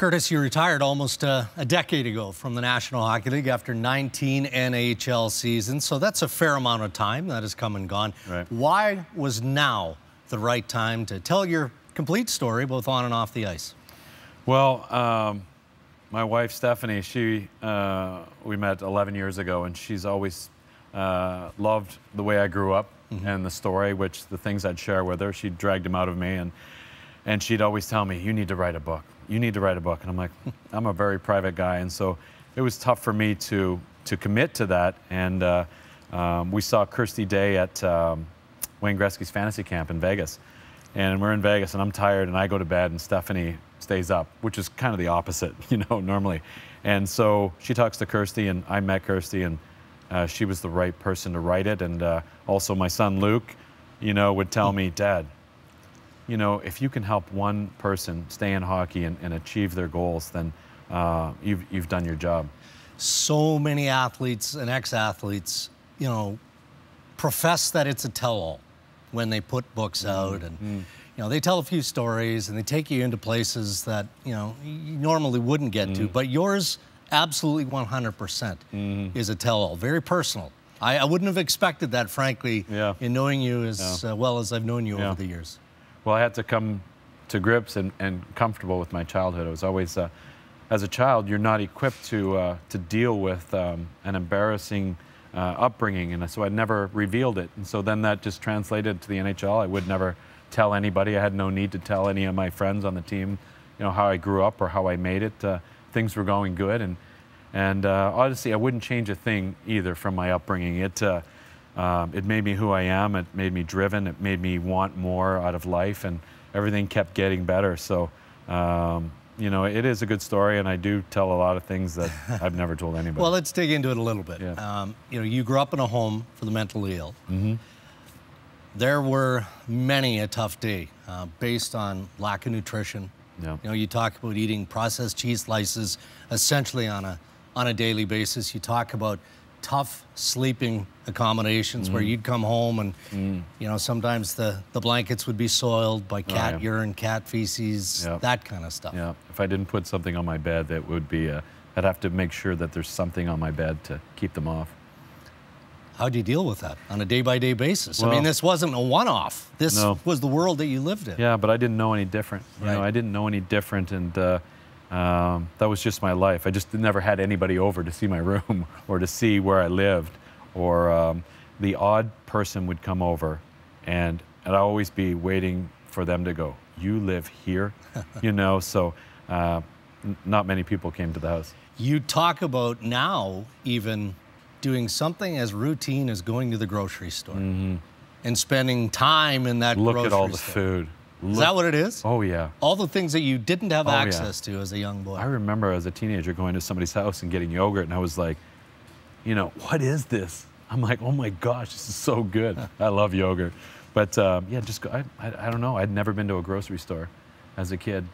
Curtis, you retired almost a decade ago from the National Hockey League after 19 NHL seasons, so that's a fair amount of time that has come and gone. Right. Why was now the right time to tell your complete story, both on and off the ice? Well, my wife, Stephanie, we met 11 years ago, and she's always loved the way I grew up and the story, the things I'd share with her. She dragged them out of me, and she'd always tell me, you need to write a book. You need to write a book. And I'm like, I'm a very private guy. And so it was tough for me to commit to that. And we saw Kirsty Day at Wayne Gretzky's fantasy camp in Vegas. And we're in Vegas, and I'm tired, and I go to bed, and Stephanie stays up, which is kind of the opposite, normally. And so she talks to Kirsty, and I met Kirsty, and she was the right person to write it. And also my son Luke, would tell me, Dad, if you can help one person stay in hockey and achieve their goals, then you've done your job. So many athletes and ex-athletes, profess that it's a tell-all when they put books out, and they tell a few stories and they take you into places that you normally wouldn't get to. But yours, absolutely 100%, is a tell-all. Very personal. I wouldn't have expected that, frankly, in knowing you as well as I've known you over the years. Well, I had to come to grips and comfortable with my childhood. I was always, as a child, you're not equipped to deal with an embarrassing upbringing, and so I never revealed it. And so then that just translated to the NHL. I would never tell anybody. I had no need to tell any of my friends on the team, how I grew up or how I made it. Things were going good, and honestly, I wouldn't change a thing either from my upbringing. It made me who I am. It made me driven. It made me want more out of life, and everything kept getting better. So, it is a good story, and I do tell a lot of things that I've never told anybody. Well, let's dig into it a little bit. Yeah. You grew up in a home for the mentally ill. There were many a tough day based on lack of nutrition. Yeah. You talk about eating processed cheese slices essentially on a daily basis. You talk about tough sleeping accommodations where you'd come home and sometimes the blankets would be soiled by cat urine, cat feces, that kind of stuff. Yeah. If I didn't put something on my bed, that would be I'd have to make sure that there's something on my bed to keep them off. How do you deal with that on a day-by-day basis? Well, I mean, this wasn't a one-off. This was the world that you lived in. Yeah, but I didn't know any different. I didn't know any different, and that was just my life. I just never had anybody over to see my room or to see where I lived, or the odd person would come over, and I'd always be waiting for them to go, "You live here?" So not many people came to the house. You talk about now even doing something as routine as going to the grocery store and spending time in that grocery store. Look at all the food. Is that what it is? Oh, yeah. All the things that you didn't have access to as a young boy. I remember as a teenager going to somebody's house and getting yogurt, and I was like, what is this? I'm like, oh my gosh, this is so good. I love yogurt. But yeah, just go, I don't know. I'd never been to a grocery store as a kid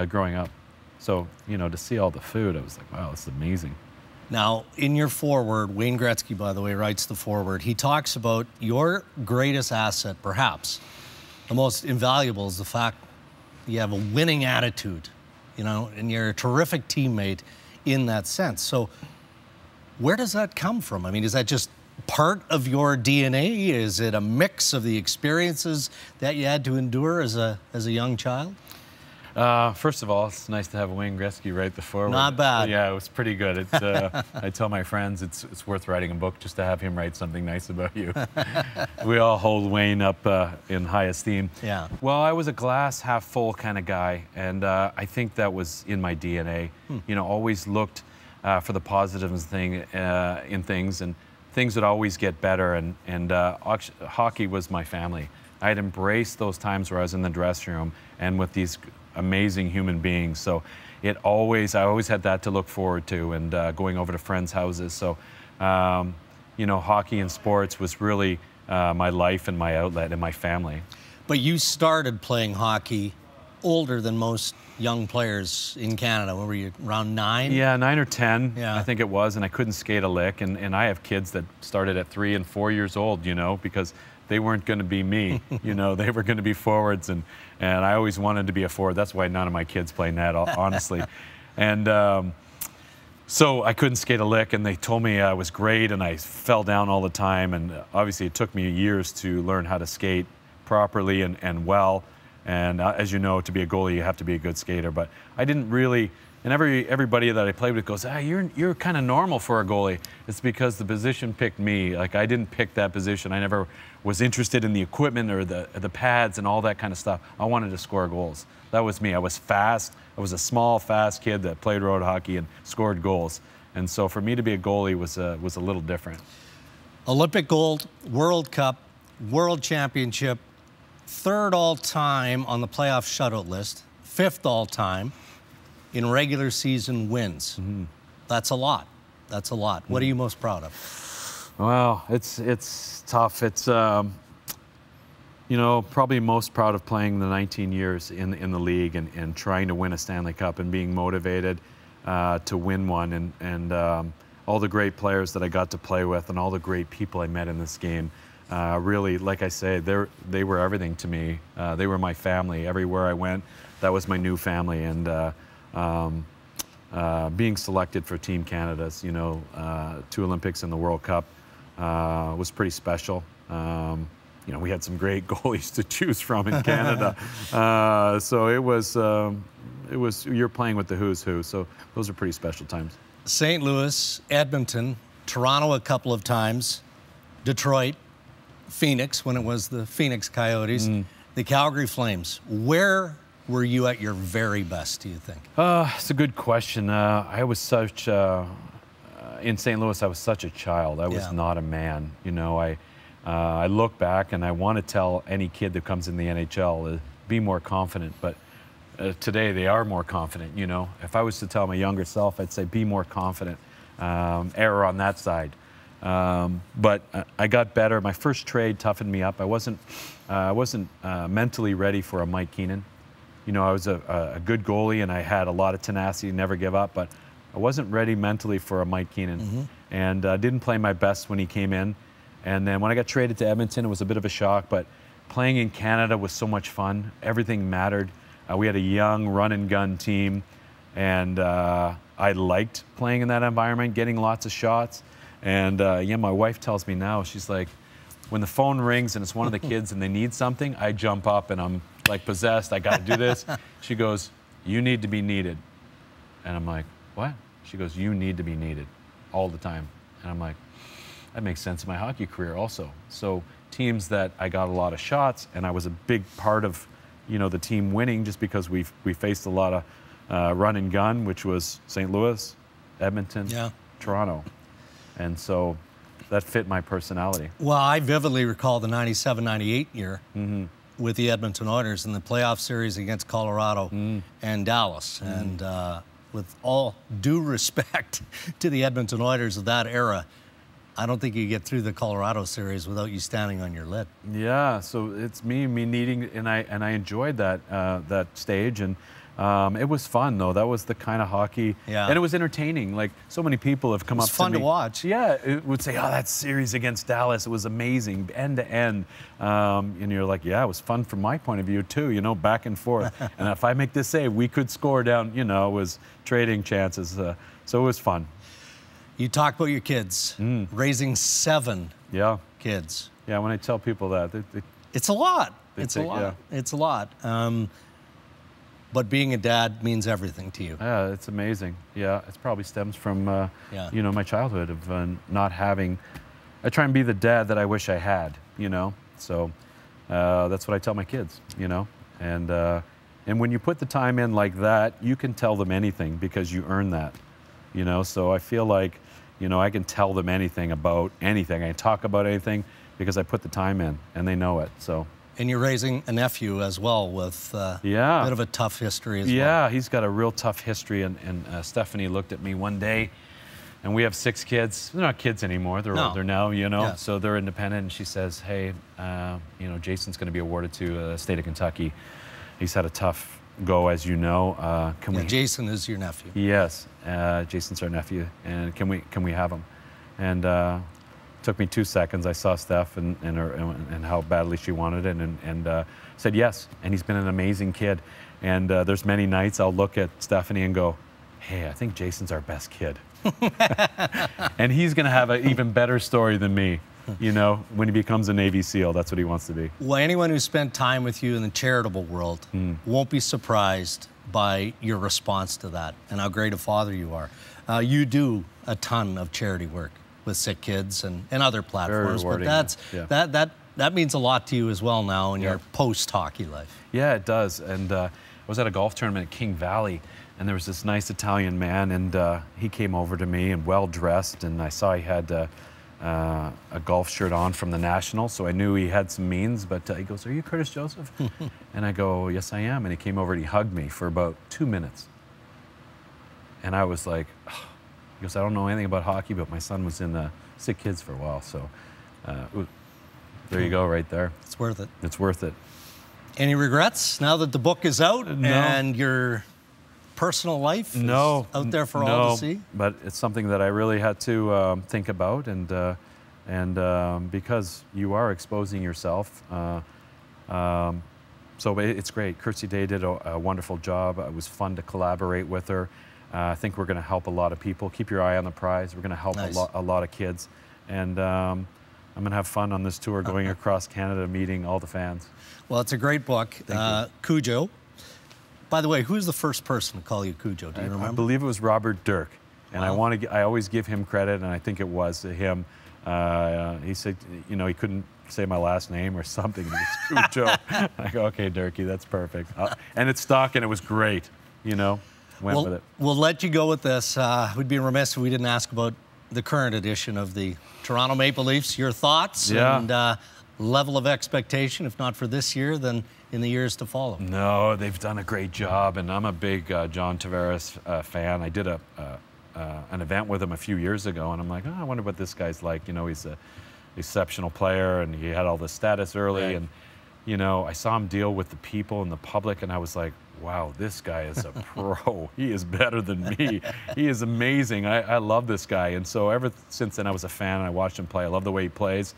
growing up. So, to see all the food, I was like, wow, this is amazing. Now, in your foreword, Wayne Gretzky, by the way, writes the foreword. He talks about your greatest asset, perhaps the most invaluable, is the fact you have a winning attitude, and you're a terrific teammate in that sense. So where does that come from? I mean, is that just part of your DNA? Is it a mix of the experiences that you had to endure as a young child? First of all, it's nice to have Wayne Gretzky write the foreword. Not bad. Yeah, it was pretty good. I tell my friends it's worth writing a book just to have him write something nice about you. We all hold Wayne up in high esteem. Yeah. Well, I was a glass half full kind of guy, and I think that was in my DNA. Always looked for the positives in things, and things would always get better. And hockey was my family. I had embraced those times where I was in the dressing room and with these amazing human beings. So I always had that to look forward to, and going over to friends' houses. So, hockey and sports was really my life and my outlet and my family. But you started playing hockey older than most young players in Canada. What were you, around 9? Yeah, 9 or 10, yeah. I think it was, and I couldn't skate a lick. And I have kids that started at 3 and 4 years old, because they weren't going to be me. You know, they were going to be forwards, and I always wanted to be a forward. That's why none of my kids play net, honestly. And so I couldn't skate a lick, and they told me I was great, and I fell down all the time. And obviously, it took me years to learn how to skate properly and well. And as you know, to be a goalie, you have to be a good skater. But I didn't really. And everybody that I played with goes, you're kind of normal for a goalie. It's because the position picked me. Like, I didn't pick that position. I never was interested in the equipment or the pads and all that kind of stuff. I wanted to score goals. That was me. I was fast. I was a small, fast kid that played road hockey and scored goals. And so for me to be a goalie was a little different. Olympic gold, World Cup, World Championship, 3rd all-time on the playoff shutout list, 5th all-time in regular season wins. Mm-hmm. That's a lot. That's a lot. What are you most proud of? Well, it's tough. It's you know, probably most proud of playing the 19 years in the league and trying to win a Stanley Cup and being motivated to win one, and all the great players that I got to play with and all the great people I met in this game. Really, like I say, they were everything to me. They were my family. Everywhere I went, that was my new family. And being selected for Team Canada's, you know, 2 Olympics and the World Cup was pretty special. You know, we had some great goalies to choose from in Canada, so it was you're playing with the who's who. So those are pretty special times. St. Louis, Edmonton, Toronto a couple of times, Detroit, Phoenix when it was the Phoenix Coyotes, the Calgary Flames. Where were you at your very best, do you think? It's a good question. I was such, in St. Louis, I was such a child. I was not a man. You know, I look back and I want to tell any kid that comes in the NHL, be more confident. But today they are more confident, you know. If I was to tell my younger self, I'd say be more confident. Error on that side. But I got better. My first trade toughened me up. I wasn't mentally ready for a Mike Keenan. You know, I was a good goalie and I had a lot of tenacity, never give up, but I wasn't ready mentally for a Mike Keenan. And didn't play my best when he came in. And then when I got traded to Edmonton, it was a bit of a shock, but playing in Canada was so much fun. Everything mattered. We had a young run-and-gun team, and I liked playing in that environment, getting lots of shots. And yeah, my wife tells me now, she's like, when the phone rings and it's one of the kids and they need something, I jump up and I'm like possessed. I got to do this. She goes, you need to be needed. And I'm like, what? She goes, you need to be needed all the time. And I'm like, that makes sense in my hockey career also. So teams that I got a lot of shots and I was a big part of, you know, the team winning just because we faced a lot of run and gun, which was St. Louis, Edmonton, Toronto. And so that fit my personality. Well, I vividly recall the 97-98 year with the Edmonton Oilers in the playoff series against Colorado and Dallas. And with all due respect to the Edmonton Oilers of that era, I don't think you get through the Colorado series without you standing on your lid. Yeah, so it's me needing, and I enjoyed that that stage, and it was fun though. That was the kind of hockey, and it was entertaining. Like so many people have come up to me. It was fun to watch. Yeah, it would say, "Oh, that series against Dallas, it was amazing, end to end." And you're like, "Yeah, it was fun from my point of view too. You know, back and forth. And if I make this save, we could score down. You know, it was trading chances. So it was fun." You talk about your kids, raising 7 kids. Yeah, when I tell people that, it's a lot. It's a lot. Yeah. It's a lot. But being a dad means everything to you. Yeah, it's amazing. Yeah, it probably stems from you know, my childhood of not having. I try and be the dad that I wish I had. You know, so that's what I tell my kids. You know, and when you put the time in like that, you can tell them anything because you earn that. You know, so I feel like, you know, I can tell them anything about anything. I can talk about anything because I put the time in and they know it. So. And you're raising a nephew as well with a bit of a tough history as well. Yeah, he's got a real tough history. And Stephanie looked at me one day, and we have 6 kids. They're not kids anymore. They're older now, you know, so they're independent. And she says, hey, you know, Jason's going to be awarded to the state of Kentucky. He's had a tough go, as you know. Jason is your nephew. Yes, Jason's our nephew, and can we have him? And took me 2 seconds. I saw Steph and how badly she wanted it, and said yes. And he's been an amazing kid. And there's many nights I'll look at Stephanie and go, hey, I think Jason's our best kid. And he's going to have an even better story than me. You know, when he becomes a Navy SEAL, that's what he wants to be. Well, anyone who's spent time with you in the charitable world won't be surprised by your response to that and how great a father you are. You do a ton of charity work with sick kids and other platforms, but that means a lot to you as well now in your post-hockey life. Yeah, it does. And I was at a golf tournament at King Valley, and there was this nice Italian man, and he came over to me and well-dressed, and I saw he had a golf shirt on from the National, so I knew he had some means, but he goes, are you Curtis Joseph? And I go, yes, I am. And he came over and he hugged me for about 2 minutes. And I was like, oh. He goes, I don't know anything about hockey, but my son was in sick kids for a while, so there you go right there. It's worth it. It's worth it. Any regrets now that the book is out and your personal life is out there for all to see? But it's something that I really had to think about, and because you are exposing yourself, so it's great. Kirsty Day did a wonderful job. It was fun to collaborate with her. I think we're going to help a lot of people. Keep your eye on the prize. We're going to help a lot of kids, and I'm going to have fun on this tour, going across Canada, meeting all the fans. Well, it's a great book. Cujo. By the way, who's the first person to call you Cujo? Do you remember? I believe it was Robert Dirk, and I always give him credit, and I think it was him. He said, you know, he couldn't say my last name or something. It's Cujo. I go, okay, Dirkie, that's perfect. And it's stuck, and it was great. You know, went with it. We'll let you go with this. We'd be remiss if we didn't ask about the current edition of the Toronto Maple Leafs. Your thoughts and level of expectation, if not for this year, then in the years to follow. No, they've done a great job, and I'm a big John Tavares fan. I did an event with him a few years ago, and I'm like, oh, I wonder what this guy's like. You know, he's an exceptional player, and he had all the status early, and you know, I saw him deal with the people and the public, and I was like, wow, this guy is a pro. He is better than me. He is amazing. I love this guy, and so ever since then I was a fan, and I watched him play. I love the way he plays.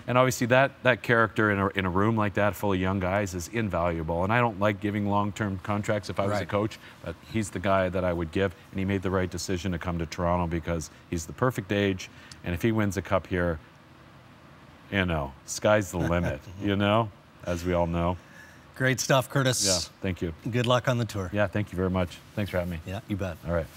And obviously that character in a room like that full of young guys is invaluable. And I don't like giving long-term contracts if I was a coach, but he's the guy that I would give. And he made the right decision to come to Toronto because he's the perfect age. And if he wins a cup here, you know, sky's the limit, you know, as we all know. Great stuff, Curtis. Yeah, thank you. Good luck on the tour. Yeah, thank you very much. Thanks for having me. Yeah, you bet. All right.